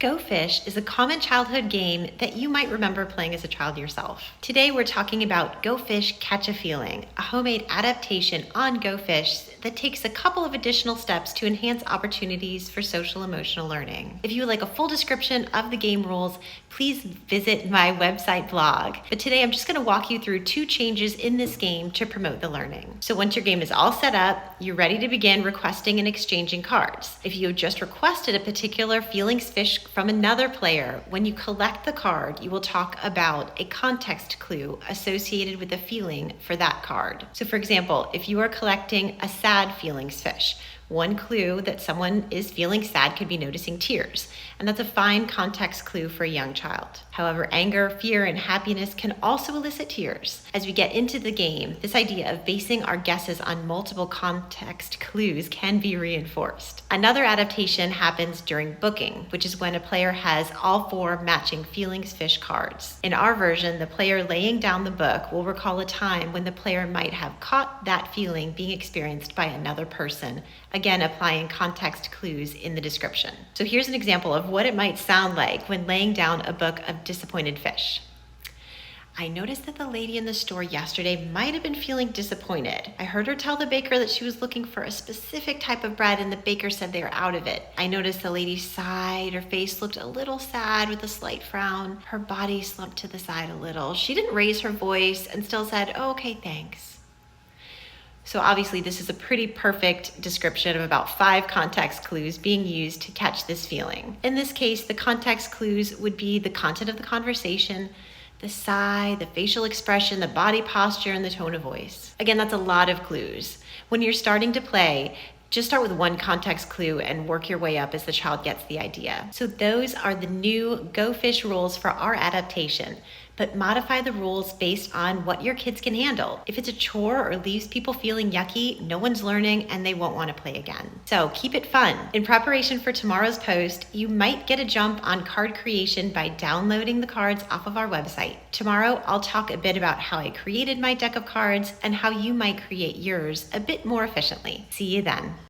Go Fish is a common childhood game that you might remember playing as a child yourself. Today we're talking about Go Fish Catch a Feeling, a homemade adaptation on Go Fish that takes a couple of additional steps to enhance opportunities for social emotional learning. If you would like a full description of the game rules, please visit my website blog. But today I'm just going to walk you through 2 changes in this game to promote the learning. So once your game is all set up, you're ready to begin requesting and exchanging cards. If you have just requested a particular feelings fish from another player, when you collect the card, you will talk about a context clue associated with the feeling for that card. So for example, if you are collecting a sad feelings fish, one clue that someone is feeling sad could be noticing tears, and that's a fine context clue for a young child. However, anger, fear, and happiness can also elicit tears. As we get into the game, this idea of basing our guesses on multiple context clues can be reinforced. Another adaptation happens during booking, which is when a player has all 4 matching feelings fish cards. In our version, the player laying down the book will recall a time when the player might have caught that feeling being experienced by another person, again applying context clues in the description. So here's an example of what it might sound like when laying down a book of disappointed fish. I noticed that the lady in the store yesterday might have been feeling disappointed. I heard her tell the baker that she was looking for a specific type of bread and the baker said they were out of it. I noticed the lady sighed, her face looked a little sad with a slight frown. Her body slumped to the side a little. She didn't raise her voice and still said, "Oh, okay, thanks." So obviously this is a pretty perfect description of about 5 context clues being used to catch this feeling. In this case, the context clues would be the content of the conversation, the sigh, the facial expression, the body posture, and the tone of voice. Again, that's a lot of clues. When you're starting to play, just start with 1 context clue and work your way up as the child gets the idea. So those are the new Go Fish rules for our adaptation, but modify the rules based on what your kids can handle. If it's a chore or leaves people feeling yucky, no one's learning and they won't want to play again. So keep it fun. In preparation for tomorrow's post, you might get a jump on card creation by downloading the cards off of our website. Tomorrow, I'll talk a bit about how I created my deck of cards and how you might create yours a bit more efficiently. See you then.